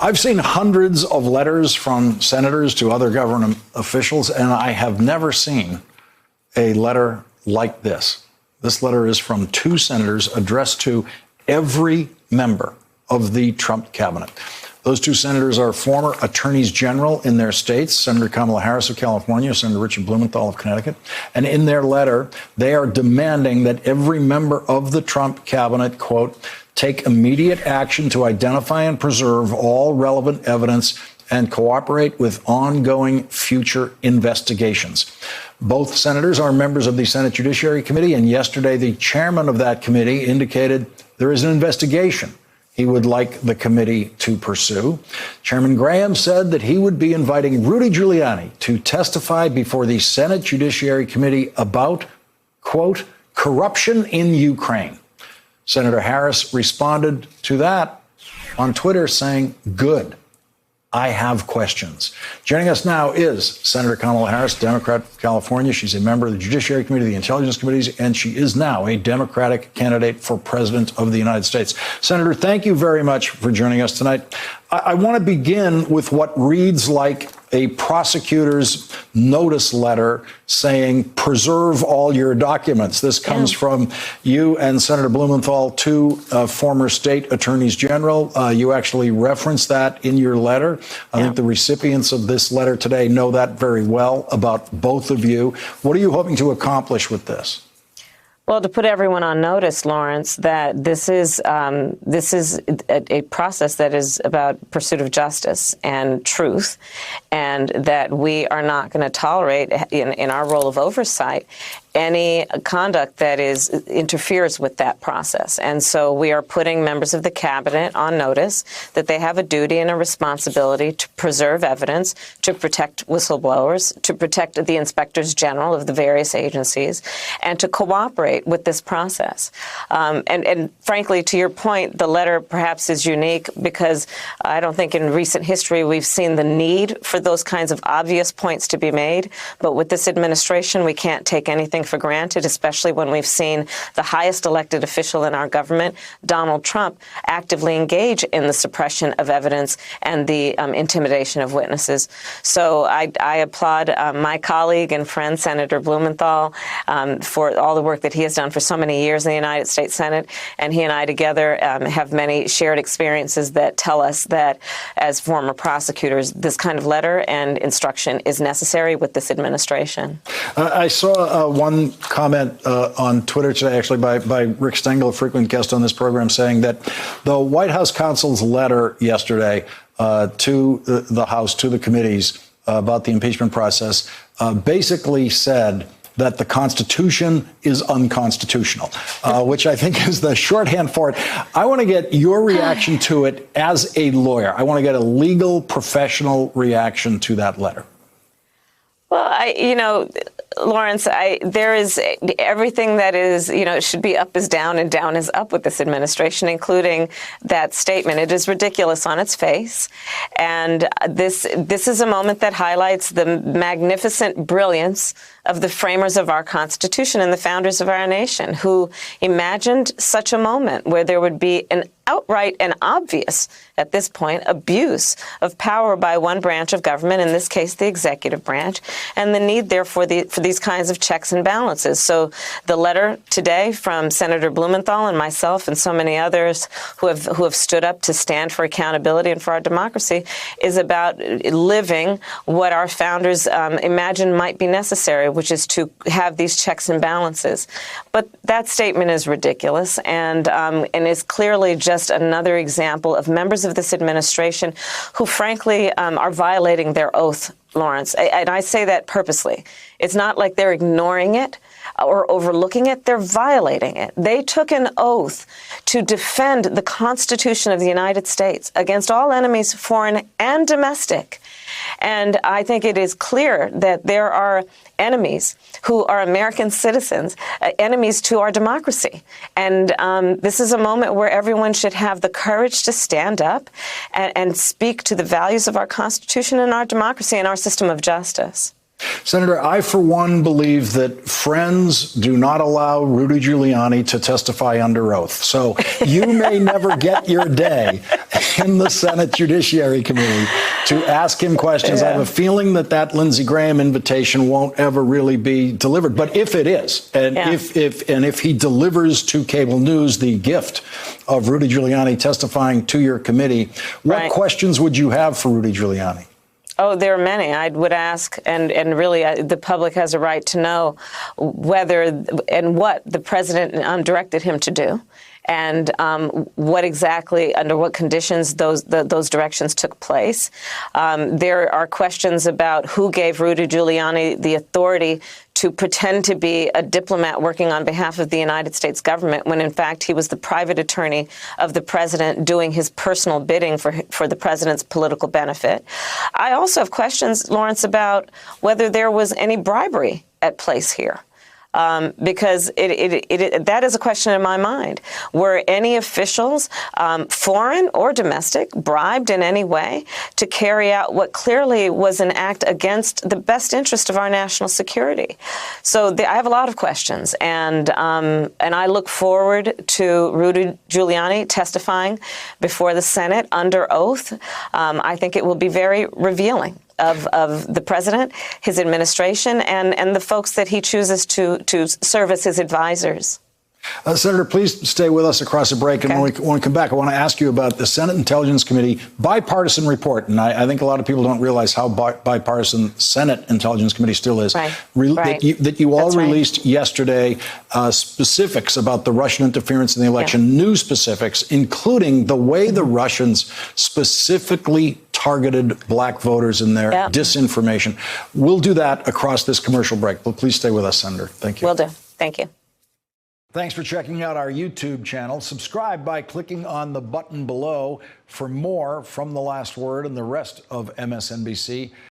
I've seen hundreds of letters from senators to other government officials, and I have never seen a letter like this. This letter is from two senators addressed to every member of the Trump cabinet. Those two senators are former attorneys general in their states, Senator Kamala Harris of California, Senator Richard Blumenthal of Connecticut. And in their letter, they are demanding that every member of the Trump cabinet, quote, take immediate action to identify and preserve all relevant evidence and cooperate with ongoing future investigations. Both senators are members of the Senate Judiciary Committee, and yesterday the chairman of that committee indicated there is an investigation he would like the committee to pursue. Chairman Graham said that he would be inviting Rudy Giuliani to testify before the Senate Judiciary Committee about, quote, corruption in Ukraine. Senator Harris responded to that on Twitter saying, good. I have questions. Joining us now is Senator Kamala Harris, Democrat from California. She's a member of the Judiciary Committee, the Intelligence Committees, and she is now a Democratic candidate for President of the United States. Senator, thank you very much for joining us tonight. I want to begin with what reads like a prosecutor's notice letter saying, preserve all your documents. This comes from you and Senator Blumenthal, two former state attorneys general. You actually referenced that in your letter. I think the recipients of this letter today know that very well about both of you. What are you hoping to accomplish with this? Well, to put everyone on notice, Lawrence, that this is a process that is about pursuit of justice and truth, and that we are not going to tolerate, in our role of oversight, any conduct that interferes with that process. And so we are putting members of the cabinet on notice that they have a duty and a responsibility to preserve evidence, to protect whistleblowers, to protect the inspectors general of the various agencies, and to cooperate with this process. And frankly, to your point, the letter perhaps is unique because I don't think in recent history we've seen the need for those kinds of obvious points to be made. But with this administration, we can't take anything for granted, especially when we've seen the highest elected official in our government, Donald Trump, actively engage in the suppression of evidence and the intimidation of witnesses. So I applaud my colleague and friend, Senator Blumenthal, for all the work that he has done for so many years in the United States Senate. And he and I together have many shared experiences that tell us that as former prosecutors, this kind of letter and instruction is necessary with this administration. I saw one comment on Twitter today, actually, by Rick Stengel, a frequent guest on this program, saying that the White House counsel's letter yesterday to the House, to the committees about the impeachment process, basically said that the Constitution is unconstitutional, which I think is the shorthand for it. I want to get your reaction to it as a lawyer. I want to get a legal, professional reaction to that letter. Well, Lawrence, there is everything that is, should be up is down and down is up with this administration, including that statement. It is ridiculous on its face. And this is a moment that highlights the magnificent brilliance of the framers of our Constitution and the founders of our nation, who imagined such a moment where there would be an outright and obvious, at this point, abuse of power by one branch of government, in this case the executive branch, and the need, therefore, for these kinds of checks and balances. So the letter today from Senator Blumenthal and myself and so many others who have stood up to stand for accountability and for our democracy is about living what our founders imagined might be necessary, which is to have these checks and balances. But that statement is ridiculous and is clearly just another example of members of this administration who, frankly, are violating their oath, Lawrence. And I say that purposely. It's not like they're ignoring it or overlooking it. They're violating it. They took an oath to defend the Constitution of the United States against all enemies, foreign and domestic. And I think it is clear that there are enemies who are American citizens, enemies to our democracy. And this is a moment where everyone should have the courage to stand up and speak to the values of our Constitution and our democracy and our system of justice. Senator, I, for one, believe that friends do not allow Rudy Giuliani to testify under oath. So you may never get your day in the Senate Judiciary Committee to ask him questions. I have a feeling that Lindsey Graham invitation won't ever really be delivered. But if it is, and if he delivers to cable news the gift of Rudy Giuliani testifying to your committee, what questions would you have for Rudy Giuliani? Oh, there are many. I would ask, and really the public has a right to know whether and what the president directed him to do, and what exactly, under what conditions those directions took place. There are questions about who gave Rudy Giuliani the authority to pretend to be a diplomat working on behalf of the United States government when, in fact, he was the private attorney of the president doing his personal bidding for the president's political benefit. I also have questions, Lawrence, about whether there was any bribery at place here. Because that is a question in my mind. Were any officials, foreign or domestic, bribed in any way to carry out what clearly was an act against the best interest of our national security? So I have a lot of questions, and I look forward to Rudy Giuliani testifying before the Senate under oath. I think it will be very revealing of the president, his administration, and the folks that he chooses to serve as his advisors. Senator, please stay with us across the break. And when we come back, I want to ask you about the Senate Intelligence Committee bipartisan report. And I think a lot of people don't realize how bipartisan Senate Intelligence Committee still is. That you all released yesterday specifics about the Russian interference in the election, new specifics, including the way the Russians specifically targeted black voters in their disinformation. We'll do that across this commercial break. But please stay with us, Senator. Thank you. Will do. Thank you. Thanks for checking out our YouTube channel. Subscribe by clicking on the button below for more from The Last Word and the rest of MSNBC.